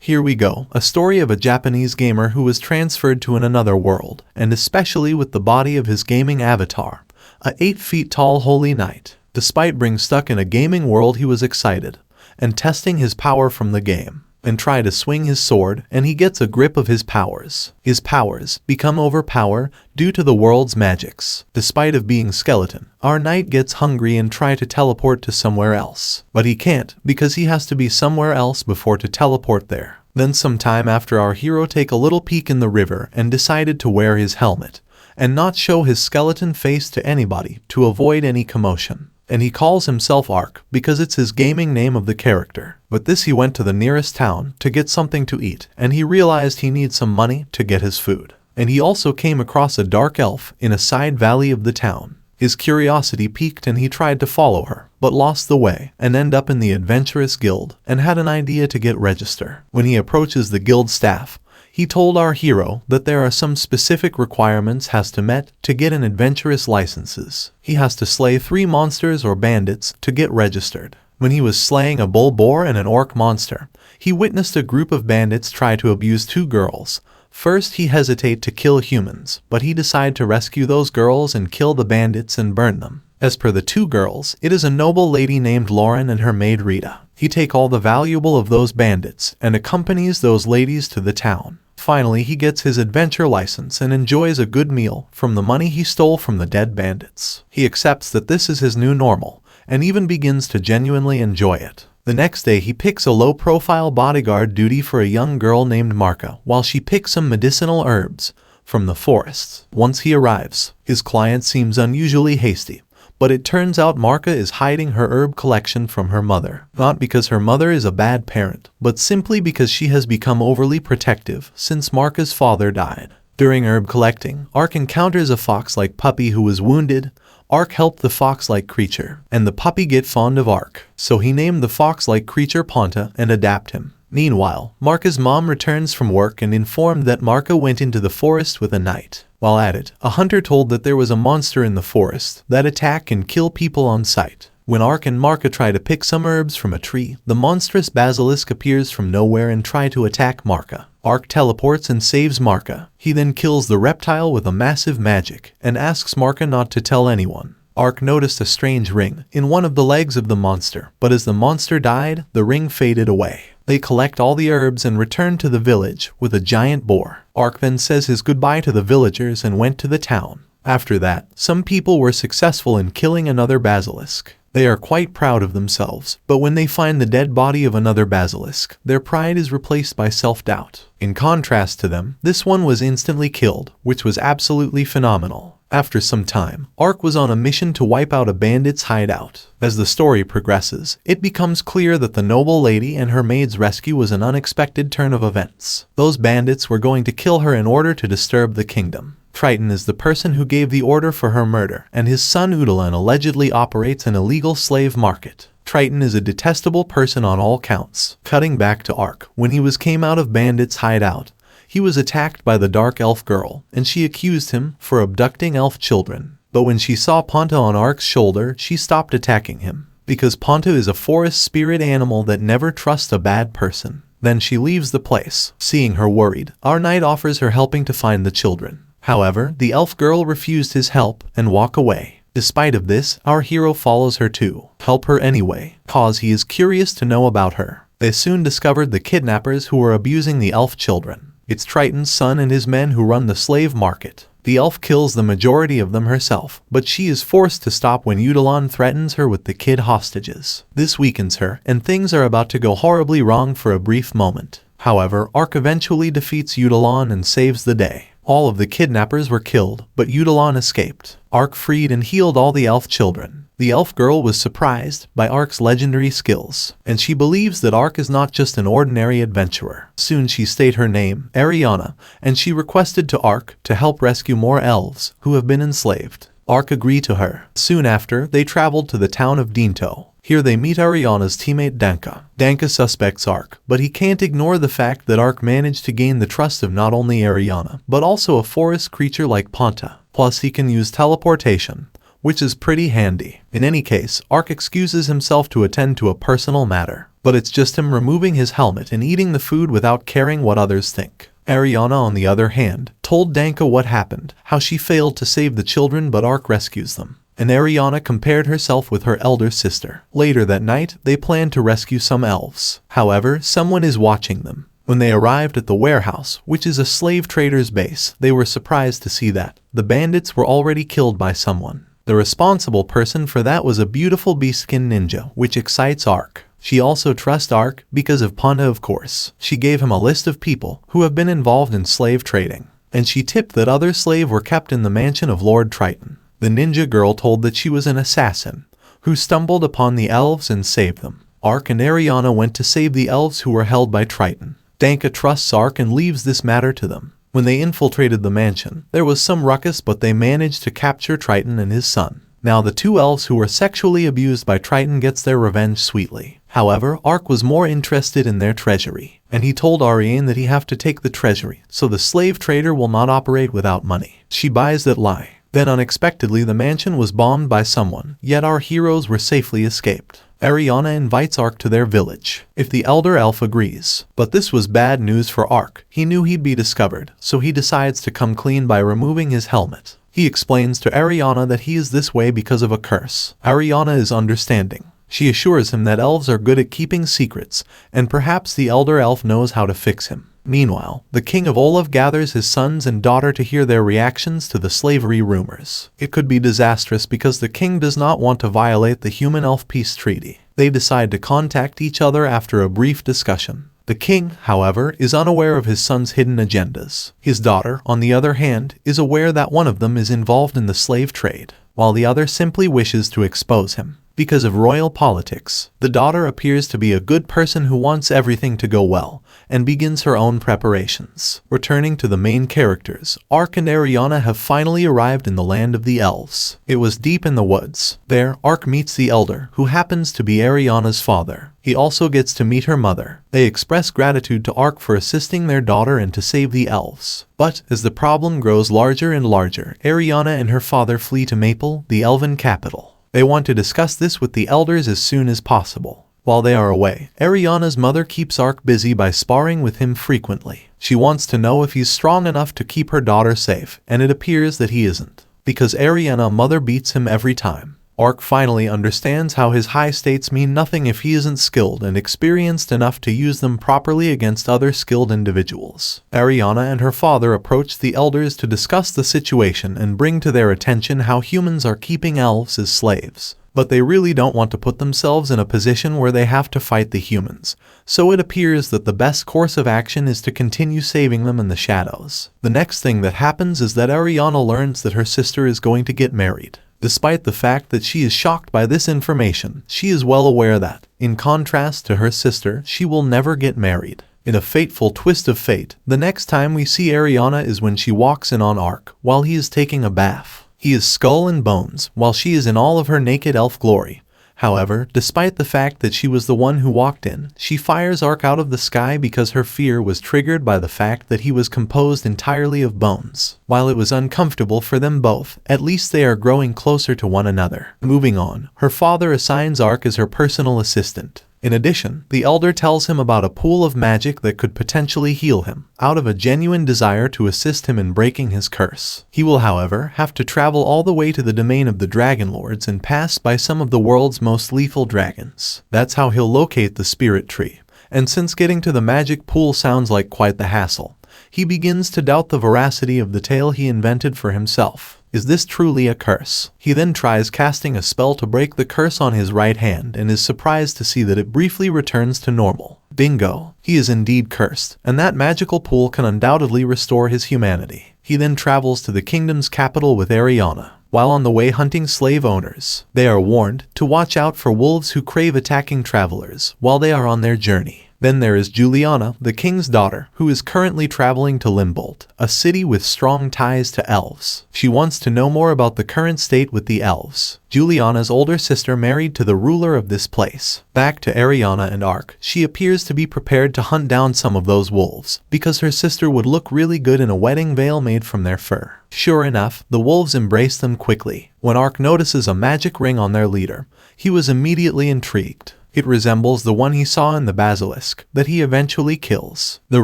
Here we go, a story of a Japanese gamer who was transferred to another world, and especially with the body of his gaming avatar, a 8 feet tall holy knight. Despite being stuck in a gaming world, he was excited and testing his power from the game, and try to swing his sword, and he gets a grip of his powers. His powers become overpowered due to the world's magics. Despite of being skeleton, our knight gets hungry and try to teleport to somewhere else. But he can't, because he has to be somewhere else before to teleport there. Then sometime after, our hero take a little peek in the river and decided to wear his helmet and not show his skeleton face to anybody to avoid any commotion. And he calls himself Ark because it's his gaming name of the character. But this, he went to the nearest town to get something to eat, and he realized he needs some money to get his food. And he also came across a dark elf in a side valley of the town. His curiosity piqued and he tried to follow her, but lost the way and end up in the adventurous guild and had an idea to get registered. When he approaches the guild staff, he told our hero that there are some specific requirements has to met to get an adventurous licenses. He has to slay 3 monsters or bandits to get registered. When he was slaying a bull boar and an orc monster, he witnessed a group of bandits try to abuse 2 girls. First, he hesitated to kill humans, but he decided to rescue those girls and kill the bandits and burn them. As per the 2 girls, it is a noble lady named Lauren and her maid Rita. He take all the valuable of those bandits and accompanies those ladies to the town. Finally, he gets his adventure license and enjoys a good meal from the money he stole from the dead bandits. He accepts that this is his new normal and even begins to genuinely enjoy it. The next day, he picks a low-profile bodyguard duty for a young girl named Marka while she picks some medicinal herbs from the forests. Once he arrives, his client seems unusually hasty, but it turns out Marka is hiding her herb collection from her mother. Not because her mother is a bad parent, but simply because she has become overly protective since Marka's father died. During herb collecting, Ark encounters a fox-like puppy who was wounded. Ark helped the fox-like creature, and the puppy get fond of Ark, so he named the fox-like creature Ponta and adapt him. Meanwhile, Marka's mom returns from work and informed that Marka went into the forest with a knight. While at it, a hunter told that there was a monster in the forest that attack and kill people on sight. When Ark and Marka try to pick some herbs from a tree, the monstrous basilisk appears from nowhere and try to attack Marka. Ark teleports and saves Marka. He then kills the reptile with a massive magic and asks Marka not to tell anyone. Ark noticed a strange ring in one of the legs of the monster, but as the monster died, the ring faded away. They collect all the herbs and return to the village with a giant boar. Ark then says his goodbye to the villagers and went to the town. After that, some people were successful in killing another basilisk. They are quite proud of themselves, but when they find the dead body of another basilisk, their pride is replaced by self-doubt. In contrast to them, this one was instantly killed, which was absolutely phenomenal. After some time, Ark was on a mission to wipe out a bandit's hideout. As the story progresses, it becomes clear that the noble lady and her maid's rescue was an unexpected turn of events. Those bandits were going to kill her in order to disturb the kingdom. Triton is the person who gave the order for her murder, and his son Udalan allegedly operates an illegal slave market. Triton is a detestable person on all counts. Cutting back to Ark, when he came out of bandits' hideout, he was attacked by the dark elf girl, and she accused him for abducting elf children. But when she saw Ponta on Ark's shoulder, she stopped attacking him, because Ponta is a forest spirit animal that never trusts a bad person. Then she leaves the place. Seeing her worried, our knight offers her helping to find the children. However, the elf girl refused his help and walked away. Despite of this, our hero follows her to help her anyway, cause he is curious to know about her. They soon discovered the kidnappers who were abusing the elf children. It's Triton's son and his men who run the slave market. The elf kills the majority of them herself, but she is forced to stop when Udalan threatens her with the kid hostages. This weakens her, and things are about to go horribly wrong for a brief moment. However, Ark eventually defeats Udalan and saves the day. All of the kidnappers were killed, but Udalan escaped. Ark freed and healed all the elf children. The elf girl was surprised by Ark's legendary skills, and she believes that Ark is not just an ordinary adventurer. Soon she stated her name, Ariana, and she requested to Ark to help rescue more elves who have been enslaved. Ark agreed to her. Soon after, they traveled to the town of Dinto. Here they meet Ariana's teammate Danka. Danka suspects Ark, but he can't ignore the fact that Ark managed to gain the trust of not only Ariana, but also a forest creature like Ponta. Plus he can use teleportation, which is pretty handy. In any case, Ark excuses himself to attend to a personal matter. but it's just him removing his helmet and eating the food without caring what others think. Ariana, on the other hand, told Danka what happened, how she failed to save the children but Ark rescues them. And Ariana compared herself with her elder sister. Later that night, they planned to rescue some elves. However, someone is watching them. When they arrived at the warehouse, which is a slave trader's base, they were surprised to see that the bandits were already killed by someone. The responsible person for that was a beautiful beastskin ninja, which excites Ark. She also trusts Ark because of Panda, of course. She gave him a list of people who have been involved in slave trading, and she tipped that other slaves were kept in the mansion of Lord Triton. The ninja girl told that she was an assassin who stumbled upon the elves and saved them. Ark and Ariana went to save the elves who were held by Triton. Danka trusts Ark and leaves this matter to them. When they infiltrated the mansion, there was some ruckus, but they managed to capture Triton and his son. Now the two elves who were sexually abused by Triton gets their revenge sweetly. However, Ark was more interested in their treasury, and he told Ariane that he have to take the treasury, so the slave trader will not operate without money. She buys that lie. Then unexpectedly the mansion was bombed by someone, yet our heroes were safely escaped. Ariana invites Ark to their village, if the elder elf agrees. But this was bad news for Ark. He knew he'd be discovered, so he decides to come clean by removing his helmet. He explains to Ariana that he is this way because of a curse. Ariana is understanding. She assures him that elves are good at keeping secrets, and perhaps the elder elf knows how to fix him. Meanwhile, the king of Olaf gathers his sons and daughter to hear their reactions to the slavery rumors. It could be disastrous because the king does not want to violate the human-elf peace treaty. They decide to contact each other after a brief discussion. The king, however, is unaware of his son's hidden agendas. His daughter, on the other hand, is aware that one of them is involved in the slave trade, while the other simply wishes to expose him. Because of royal politics, the daughter appears to be a good person who wants everything to go well, and begins her own preparations. Returning to the main characters, Ark and Ariana have finally arrived in the land of the elves. It was deep in the woods. There, Ark meets the elder, who happens to be Ariana's father. He also gets to meet her mother. They express gratitude to Ark for assisting their daughter and to save the elves. But, as the problem grows larger and larger, Ariana and her father flee to Maple, the elven capital. They want to discuss this with the elders as soon as possible. While they are away, Ariana's mother keeps Ark busy by sparring with him frequently. She wants to know if he's strong enough to keep her daughter safe, and it appears that he isn't, because Ariana's mother beats him every time. Ark finally understands how his high states mean nothing if he isn't skilled and experienced enough to use them properly against other skilled individuals. Ariana and her father approach the elders to discuss the situation and bring to their attention how humans are keeping elves as slaves. But they really don't want to put themselves in a position where they have to fight the humans, so it appears that the best course of action is to continue saving them in the shadows. The next thing that happens is that Ariana learns that her sister is going to get married. Despite the fact that she is shocked by this information, she is well aware that, in contrast to her sister, she will never get married. In a fateful twist of fate, the next time we see Ariana is when she walks in on Ark while he is taking a bath. He is skull and bones, while she is in all of her naked elf glory. However, despite the fact that she was the one who walked in, she fires Ark out of the sky because her fear was triggered by the fact that he was composed entirely of bones. While it was uncomfortable for them both, at least they are growing closer to one another. Moving on, her father assigns Ark as her personal assistant. In addition, the elder tells him about a pool of magic that could potentially heal him, out of a genuine desire to assist him in breaking his curse. He will, however, have to travel all the way to the domain of the Dragon Lords and pass by some of the world's most lethal dragons. That's how he'll locate the spirit tree. And since getting to the magic pool sounds like quite the hassle, he begins to doubt the veracity of the tale he invented for himself. Is this truly a curse? He then tries casting a spell to break the curse on his right hand and is surprised to see that it briefly returns to normal. Bingo! He is indeed cursed, and that magical pool can undoubtedly restore his humanity. He then travels to the kingdom's capital with Ariana. While on the way hunting slave owners, they are warned to watch out for wolves who crave attacking travelers while they are on their journey. Then there is Juliana, the king's daughter, who is currently traveling to Limbold, a city with strong ties to elves. She wants to know more about the current state with the elves. Juliana's older sister married to the ruler of this place. Back to Ariana and Ark, she appears to be prepared to hunt down some of those wolves, because her sister would look really good in a wedding veil made from their fur. Sure enough, the wolves embrace them quickly. When Ark notices a magic ring on their leader, he was immediately intrigued. It resembles the one he saw in the basilisk that he eventually kills. The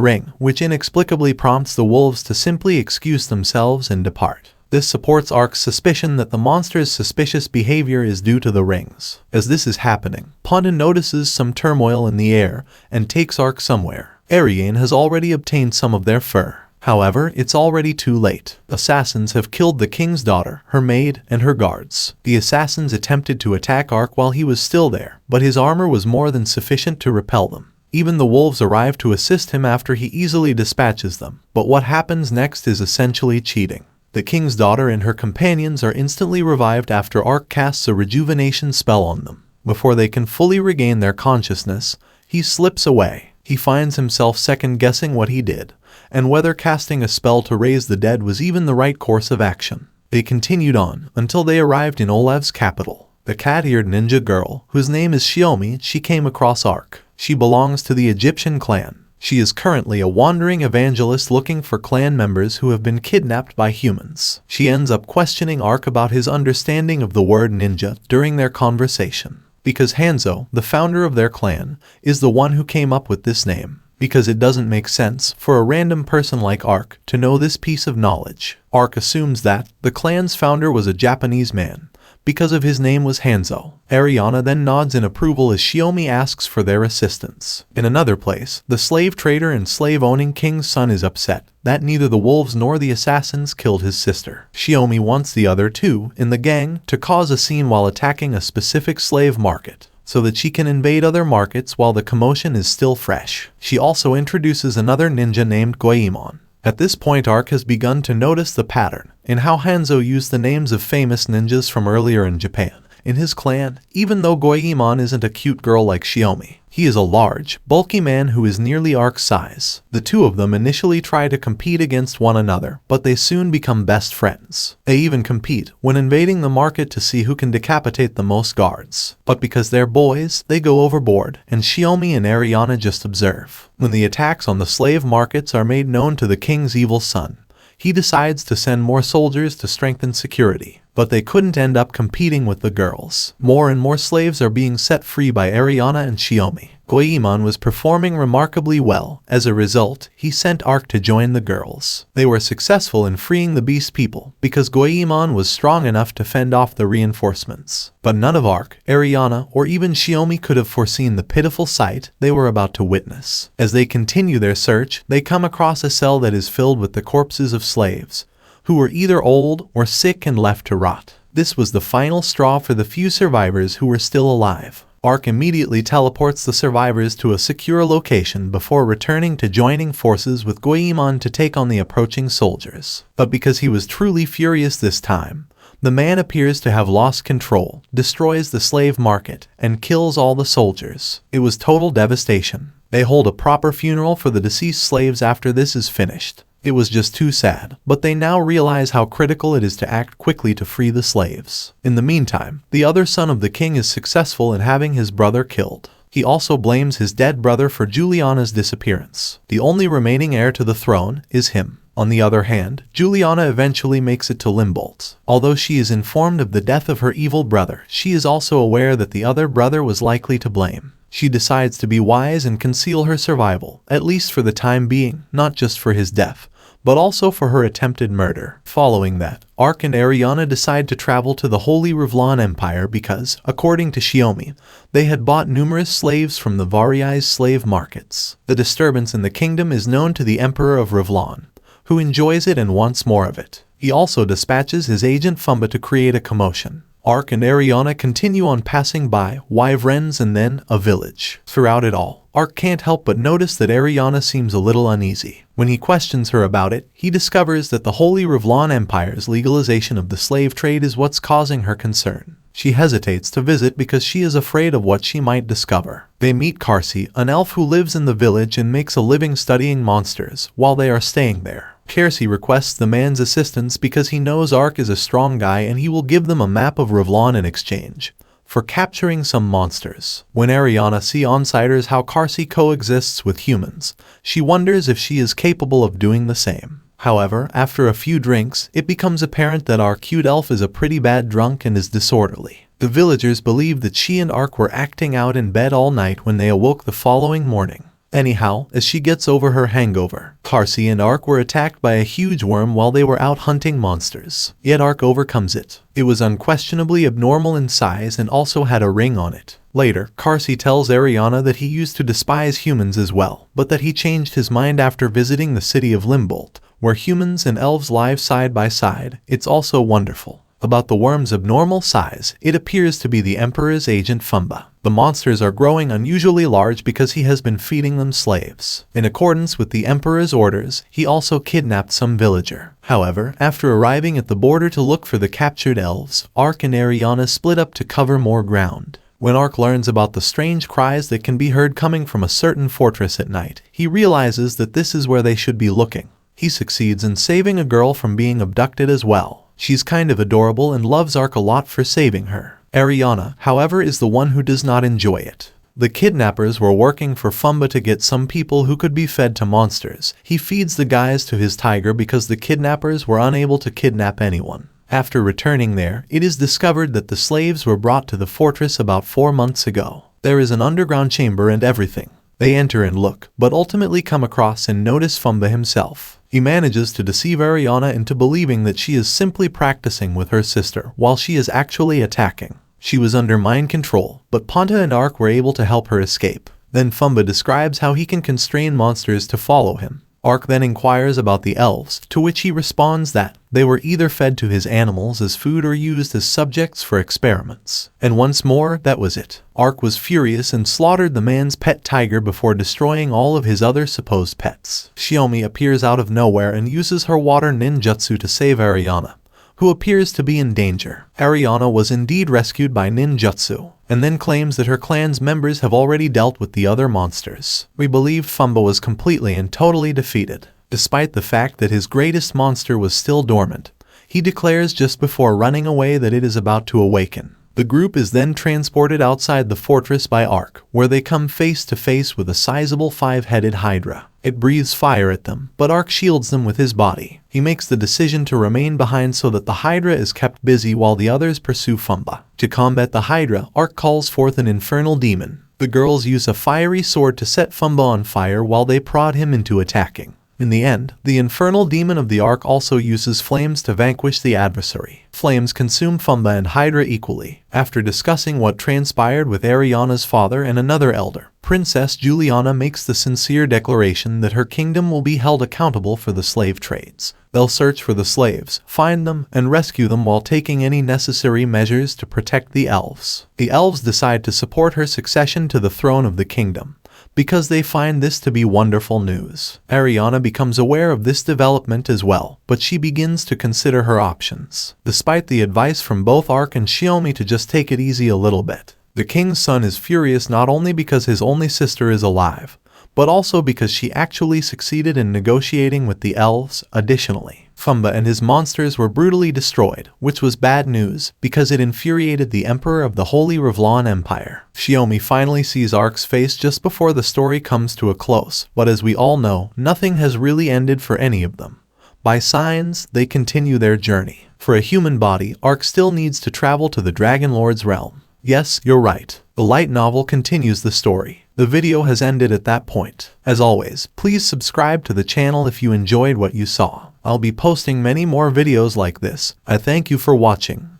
ring, which inexplicably prompts the wolves to simply excuse themselves and depart. This supports Ark's suspicion that the monster's suspicious behavior is due to the rings. As this is happening, Pondon notices some turmoil in the air and takes Ark somewhere. Ariane has already obtained some of their fur. However, it's already too late. Assassins have killed the king's daughter, her maid, and her guards. The assassins attempted to attack Ark while he was still there, but his armor was more than sufficient to repel them. Even the wolves arrive to assist him after he easily dispatches them. But what happens next is essentially cheating. The king's daughter and her companions are instantly revived after Ark casts a rejuvenation spell on them. Before they can fully regain their consciousness, he slips away. He finds himself second-guessing what he did, and whether casting a spell to raise the dead was even the right course of action. They continued on until they arrived in Olev's capital. The cat-eared ninja girl, whose name is Shiomi, she came across Ark. She belongs to the Egyptian clan. She is currently a wandering evangelist looking for clan members who have been kidnapped by humans. She ends up questioning Ark about his understanding of the word ninja during their conversation. Because Hanzo, the founder of their clan, is the one who came up with this name. Because it doesn't make sense for a random person like Ark to know this piece of knowledge. Ark assumes that the clan's founder was a Japanese man, because of his name was Hanzo. Ariana then nods in approval as Shiomi asks for their assistance. In another place, the slave trader and slave-owning king's son is upset that neither the wolves nor the assassins killed his sister. Shiomi wants the other two in the gang to cause a scene while attacking a specific slave market, so that she can invade other markets while the commotion is still fresh. She also introduces another ninja named Goemon. At this point, Ark has begun to notice the pattern in how Hanzo used the names of famous ninjas from earlier in Japan. In his clan, even though Goemon isn't a cute girl like Shiomi, he is a large, bulky man who is nearly Ark's size. The two of them initially try to compete against one another, but they soon become best friends. They even compete when invading the market to see who can decapitate the most guards. But because they're boys, they go overboard, and Shiomi and Ariana just observe. When the attacks on the slave markets are made known to the king's evil son, he decides to send more soldiers to strengthen security. But they couldn't end up competing with the girls. More and more slaves are being set free by Ariana and Shiomi. Goemon was performing remarkably well. As a result, he sent Ark to join the girls. They were successful in freeing the beast people because Goemon was strong enough to fend off the reinforcements. But none of Ark, Ariana, or even Shiomi could have foreseen the pitiful sight they were about to witness. As they continue their search, they come across a cell that is filled with the corpses of slaves who were either old or sick and left to rot. This was the final straw for the few survivors who were still alive. Ark immediately teleports the survivors to a secure location before returning to joining forces with Goemon to take on the approaching soldiers. But because he was truly furious this time, the man appears to have lost control, destroys the slave market, and kills all the soldiers. It was total devastation. They hold a proper funeral for the deceased slaves after this is finished. It was just too sad, but they now realize how critical it is to act quickly to free the slaves. In the meantime, the other son of the king is successful in having his brother killed. He also blames his dead brother for Juliana's disappearance. The only remaining heir to the throne is him. On the other hand, Juliana eventually makes it to Limbolt. Although she is informed of the death of her evil brother, she is also aware that the other brother was likely to blame. She decides to be wise and conceal her survival, at least for the time being, not just for his death, but also for her attempted murder. Following that, Ark and Ariana decide to travel to the Holy Revlon Empire because, according to Shiomi, they had bought numerous slaves from the Variai's slave markets. The disturbance in the kingdom is known to the Emperor of Revlon, who enjoys it and wants more of it. He also dispatches his agent Fumba to create a commotion. Ark and Ariana continue on passing by wyverns and then a village. Throughout it all, Ark can't help but notice that Ariana seems a little uneasy. When he questions her about it, he discovers that the Holy Revlon Empire's legalization of the slave trade is what's causing her concern. She hesitates to visit because she is afraid of what she might discover. They meet Karsi, an elf who lives in the village and makes a living studying monsters while they are staying there. Karsi requests the man's assistance because he knows Ark is a strong guy and he will give them a map of Revlon in exchange for capturing some monsters. When Ariana sees onsiders how Karsi coexists with humans, she wonders if she is capable of doing the same. However, after a few drinks, it becomes apparent that our cute elf is a pretty bad drunk and is disorderly. The villagers believed that she and Ark were acting out in bed all night when they awoke the following morning. Anyhow, as she gets over her hangover, Karsi and Ark were attacked by a huge worm while they were out hunting monsters. Yet Ark overcomes it. It was unquestionably abnormal in size and also had a ring on it. Later, Karsi tells Ariana that he used to despise humans as well, but that he changed his mind after visiting the city of Limbolt, where humans and elves live side by side. It's also wonderful. About the worm's abnormal size, it appears to be the Emperor's agent Fumba. The monsters are growing unusually large because he has been feeding them slaves. In accordance with the Emperor's orders, he also kidnapped some villager. However, after arriving at the border to look for the captured elves, Ark and Ariana split up to cover more ground. When Ark learns about the strange cries that can be heard coming from a certain fortress at night, he realizes that this is where they should be looking. He succeeds in saving a girl from being abducted as well. She's kind of adorable and loves Ark a lot for saving her. Ariana, however, is the one who does not enjoy it. The kidnappers were working for Fumba to get some people who could be fed to monsters. He feeds the guys to his tiger because the kidnappers were unable to kidnap anyone. After returning there, it is discovered that the slaves were brought to the fortress about 4 months ago. There is an underground chamber and everything. They enter and look, but ultimately come across and notice Fumba himself. He manages to deceive Ariana into believing that she is simply practicing with her sister while she is actually attacking. She was under mind control, but Ponta and Ark were able to help her escape. Then Fumba describes how he can constrain monsters to follow him. Ark then inquires about the elves, to which he responds that they were either fed to his animals as food or used as subjects for experiments. And once more, that was it. Ark was furious and slaughtered the man's pet tiger before destroying all of his other supposed pets. Shiomi appears out of nowhere and uses her water ninjutsu to save Ariana, who appears to be in danger. Ariana was indeed rescued by ninjutsu, and then claims that her clan's members have already dealt with the other monsters. We believe Fumba was completely and totally defeated. Despite the fact that his greatest monster was still dormant, he declares just before running away that it is about to awaken. The group is then transported outside the fortress by Ark, where they come face to face with a sizable 5-headed hydra. It breathes fire at them, but Ark shields them with his body. He makes the decision to remain behind so that the hydra is kept busy while the others pursue Fumba. To combat the hydra, Ark calls forth an infernal demon. The girls use a fiery sword to set Fumba on fire while they prod him into attacking. In the end, the infernal demon of the Ark also uses flames to vanquish the adversary. Flames consume Fumba and Hydra equally. After discussing what transpired with Ariana's father and another elder, Princess Juliana makes the sincere declaration that her kingdom will be held accountable for the slave trades. They'll search for the slaves, find them, and rescue them while taking any necessary measures to protect the elves. The elves decide to support her succession to the throne of the kingdom, because they find this to be wonderful news. Ariana becomes aware of this development as well, but she begins to consider her options. Despite the advice from both Ark and Shiomi to just take it easy a little bit, the king's son is furious not only because his only sister is alive, but also because she actually succeeded in negotiating with the elves. Additionally, Fumba and his monsters were brutally destroyed, which was bad news because it infuriated the Emperor of the Holy Revlon Empire. Shiomi finally sees Ark's face just before the story comes to a close, but as we all know, nothing has really ended for any of them. By signs, they continue their journey. For a human body, Ark still needs to travel to the Dragon Lord's realm. Yes, you're right. The light novel continues the story. The video has ended at that point. As always, please subscribe to the channel if you enjoyed what you saw. I'll be posting many more videos like this. I thank you for watching.